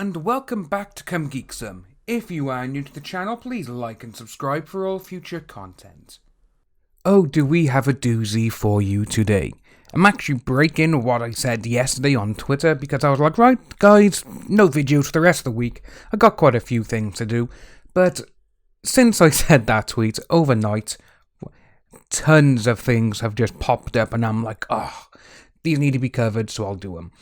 and welcome back to Come Geek Some. If you are new to the channel, please like and subscribe for all future content. Oh, do we have a doozy for you today? I'm actually breaking what I said yesterday on Twitter because I was like, right guys, no videos for the rest of the week. I got quite a few things to do, but since I said that tweet overnight, tons of things have just popped up and I'm like, oh, these need to be covered, so I'll do them.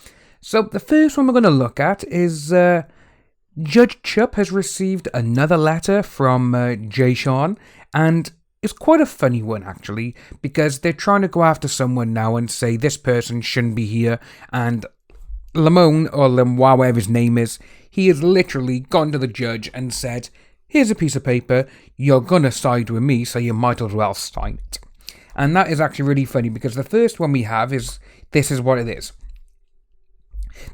So the first one we're going to look at is Judge Chupp has received another letter from Jay Sean, and it's quite a funny one actually, because they're trying to go after someone now and say this person shouldn't be here, and Lemoine, or Lemoine, whatever his name is, he has literally gone to the judge and said, here's a piece of paper, you're going to side with me, so you might as well sign it. And that is actually really funny, because the first one we have is, this is what it is.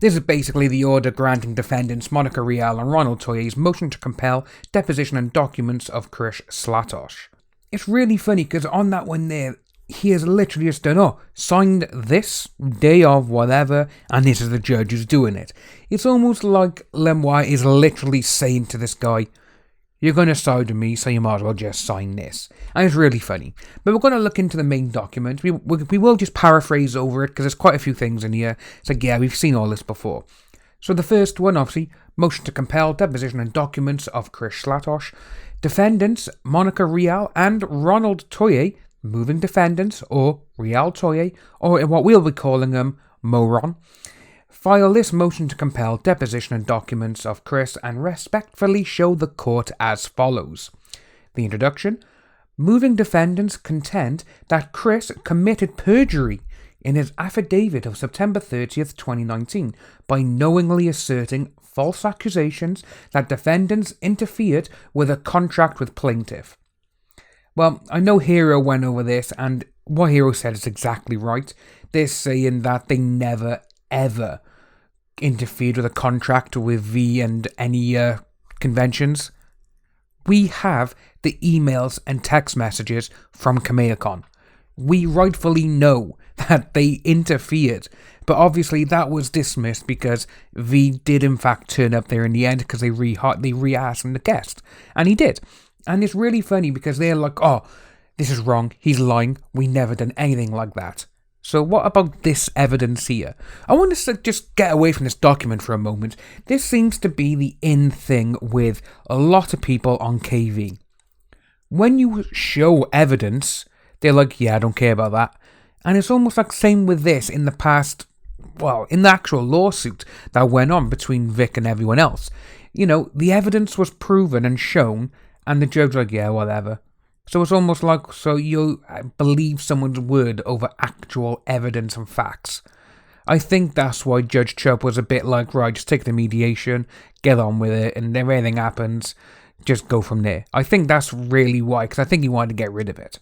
This is basically the order granting defendants Monica Rial and Ron Toye's motion to compel deposition and documents of Chris Slatosh. It's really funny because on that one there, he has literally just done, signed this day of whatever, and this is the judge who's doing it. It's almost like Lemoine is literally saying to this guy, you're going to side with me, so you might as well just sign this. And it's really funny. But we're going to look into the main document. We will just paraphrase over it, because there's quite a few things in here. It's like, yeah, we've seen all this before. So the first one, obviously, motion to compel deposition and documents of Chris Slatosh. Defendants, Monica Rial and Ronald Toye, moving defendants, or Rial Toye, or what we'll be calling them, Moron, file this motion to compel deposition and documents of Chris and respectfully show the court as follows. The introduction. Moving defendants contend that Chris committed perjury in his affidavit of September 30th, 2019 by knowingly asserting false accusations that defendants interfered with a contract with plaintiff. Well, I know Hero went over this, and what Hero said is exactly right. They're saying that they never, ever interfered with a contract with V and any conventions. We have the emails and text messages from KamehaCon. We rightfully know that they interfered, but obviously that was dismissed because V did in fact turn up there in the end because they re-asked him the guest, and he did. And it's really funny because they're like, oh, this is wrong, he's lying, we never done anything like that. So what about this evidence here? I want to just get away from this document for a moment. This seems to be the in thing with a lot of people on KV. When you show evidence, they're like, yeah, I don't care about that. And it's almost like same with this in the past, well, in the actual lawsuit that went on between Vic and everyone else. You know, the evidence was proven and shown, and the judge was like, yeah, whatever. So it's almost like, so you believe someone's word over actual evidence and facts. I think that's why Judge Chupp was a bit like, right, just take the mediation, get on with it, and if anything happens, just go from there. I think that's really why, because I think he wanted to get rid of it.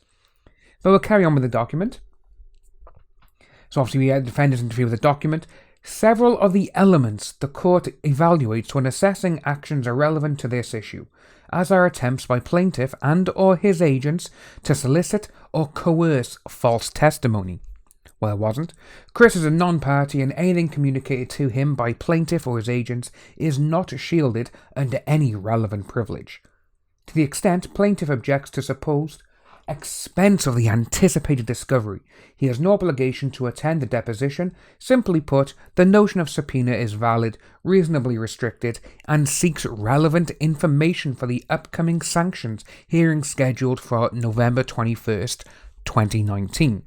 But we'll carry on with the document. So obviously we had defendants interfere with the document. Several of the elements the court evaluates when assessing actions are relevant to this issue, as are attempts by plaintiff and or his agents to solicit or coerce false testimony. Well, it wasn't. Chris is a non-party and anything communicated to him by plaintiff or his agents is not shielded under any relevant privilege. To the extent plaintiff objects to supposed expense of the anticipated discovery, he has no obligation to attend the deposition. Simply put, the notion of subpoena is valid, reasonably restricted, and seeks relevant information for the upcoming sanctions hearing scheduled for November 21st, 2019.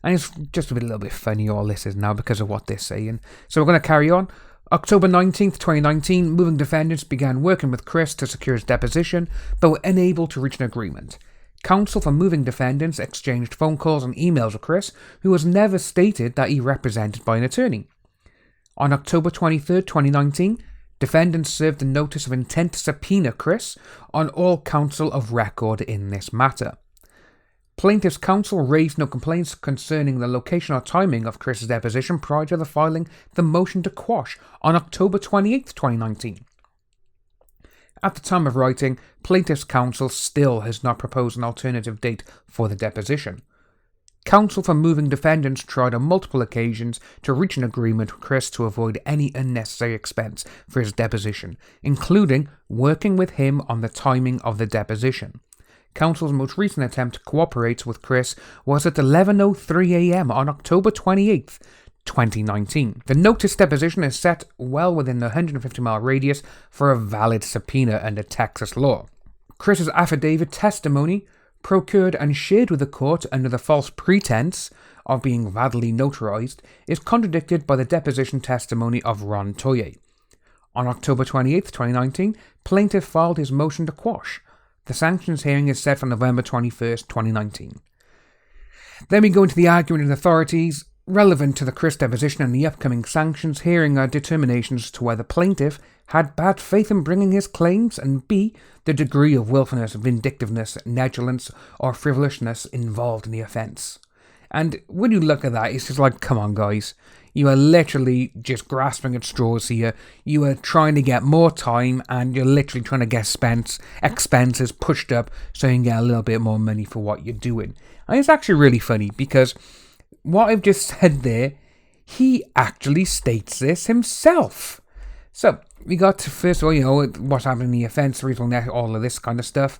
And it's just a little bit funny all this is now because of what they're saying. So we're going to carry on. October 19th, 2019, moving defendants began working with Chris to secure his deposition, but were unable to reach an agreement. Counsel for moving defendants exchanged phone calls and emails with Chris, who has never stated that he represented by an attorney. On October 23rd, 2019, defendants served a notice of intent to subpoena Chris on all counsel of record in this matter. Plaintiff's counsel raised no complaints concerning the location or timing of Chris's deposition prior to the filing the motion to quash on October 28th, 2019. At the time of writing, plaintiff's counsel still has not proposed an alternative date for the deposition. Counsel for moving defendants tried on multiple occasions to reach an agreement with Chris to avoid any unnecessary expense for his deposition, including working with him on the timing of the deposition. Counsel's most recent attempt to cooperate with Chris was at 11:03 a.m. on October 28th, 2019. The notice deposition is set well within the 150-mile radius for a valid subpoena under Texas law. Chris's affidavit testimony, procured and shared with the court under the false pretense of being validly notarized, is contradicted by the deposition testimony of Ron Toye. On October 28, 2019, plaintiff filed his motion to quash. The sanctions hearing is set for November 21, 2019. Then we go into the argument of authorities relevant to the Chris deposition and the upcoming sanctions hearing are determinations as to whether plaintiff had bad faith in bringing his claims, and B, the degree of willfulness, vindictiveness, negligence, or frivolousness involved in the offence. And when you look at that, it's just like, come on guys, you are literally just grasping at straws here. You are trying to get more time, and you're literally trying to get expenses pushed up so you can get a little bit more money for what you're doing. And it's actually really funny because what I've just said there, he actually states this himself. So, we got to, first of all, what's happening in the offence, all of this kind of stuff.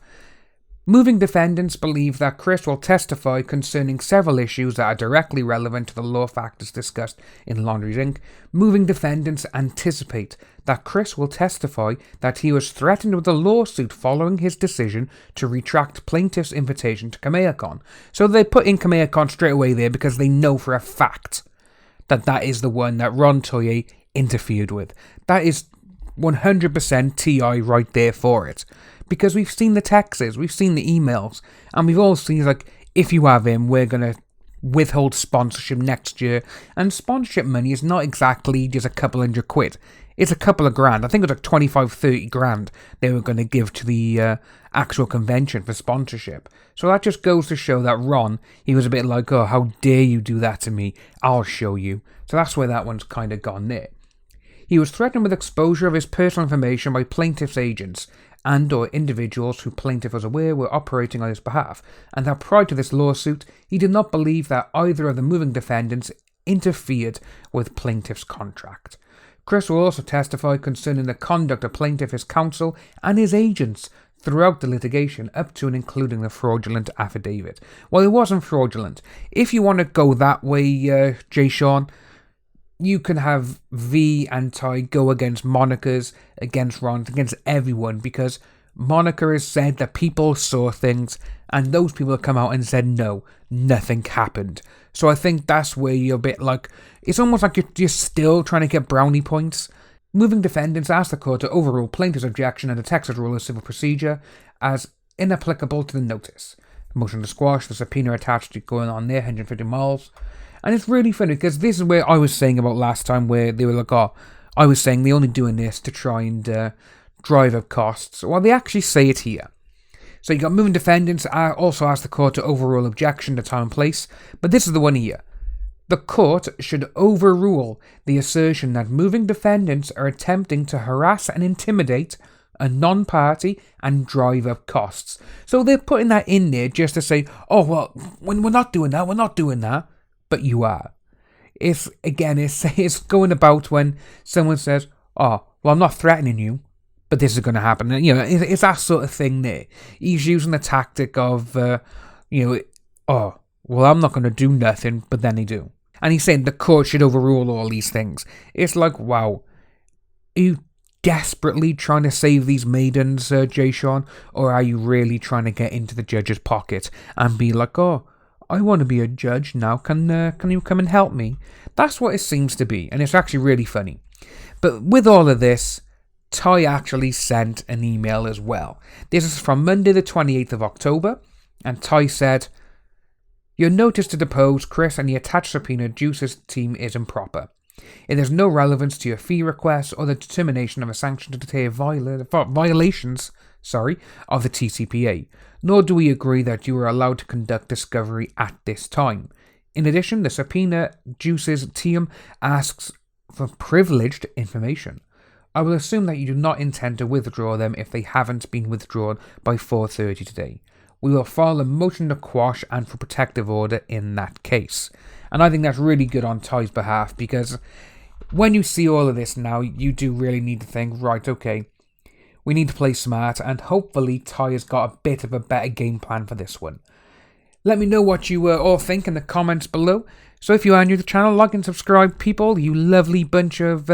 Moving defendants believe that Chris will testify concerning several issues that are directly relevant to the law factors discussed in Laundries Inc. Moving defendants anticipate that Chris will testify that he was threatened with a lawsuit following his decision to retract plaintiff's invitation to Kameyakon. So they put in Kameyakon straight away there because they know for a fact that that is the one that Ron Toye interfered with. That is 100% TI right there for it. Because we've seen the texts, we've seen the emails, and we've all seen, like, if you have him, we're going to withhold sponsorship next year. And sponsorship money is not exactly just a couple £100. It's a couple of grand. I think it was like 25-30 grand they were going to give to the actual convention for sponsorship. So that just goes to show that Ron, he was a bit like, oh, how dare you do that to me? I'll show you. So that's where that one's kind of gone there. He was threatened with exposure of his personal information by plaintiff's agents and or individuals who plaintiff was aware were operating on his behalf, and that prior to this lawsuit, he did not believe that either of the moving defendants interfered with plaintiff's contract. Chris will also testify concerning the conduct of plaintiff, his counsel, and his agents throughout the litigation, up to and including the fraudulent affidavit. Well, it wasn't fraudulent. If you want to go that way, Jay Sean, you can have V and Ty go against Monica's, against Ron's, against everyone, because Monica has said that people saw things, and those people have come out and said, no, nothing happened. So I think that's where you're a bit like, it's almost like you're still trying to get brownie points. Moving defendants asked the court to overrule plaintiff's objection under Texas Rule of Civil Procedure as inapplicable to the notice. Motion to squash the subpoena attached to going on there, 150 miles. And it's really funny because this is where I was saying about last time where they were like, oh, I was saying they're only doing this to try and drive up costs. Well, they actually say it here. So you got moving defendants also asked the court to overrule objection to time and place, but this is the one here. The court should overrule the assertion that moving defendants are attempting to harass and intimidate a non-party and drive up costs. So they're putting that in there just to say, oh, well, when we're not doing that. But you are. It's going about when someone says, oh, well, I'm not threatening you, but this is going to happen. And, it's that sort of thing there. He's using the tactic of, oh, well, I'm not going to do nothing, but then they do. And he's saying the court should overrule all these things. It's like, wow, are you desperately trying to save these maidens, Jay Sean? Or are you really trying to get into the judge's pocket and be like, oh, I want to be a judge now, can you come and help me? That's what it seems to be, and it's actually really funny. But with all of this, Ty actually sent an email as well. This is from Monday the 28th of October, and Ty said, your notice to depose Chris and the attached subpoena Juice's team is improper. It has no relevance to your fee request or the determination of a sanction to deter violations of the TCPA, nor do we agree that you are allowed to conduct discovery at this time. In addition, the subpoena Juice's team asks for privileged information. I will assume that you do not intend to withdraw them if they haven't been withdrawn by 4:30 today. we will file a motion to quash and for protective order in that case. And I think that's really good on Toye's behalf, because when you see all of this now, you do really need to think, right, okay, we need to play smart, and hopefully Toye has got a bit of a better game plan for this one. Let me know what you all think in the comments below. So if you are new to the channel, like and subscribe, people, you lovely bunch of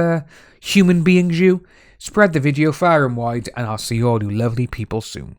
human beings, you. Spread the video far and wide, and I'll see all you lovely people soon.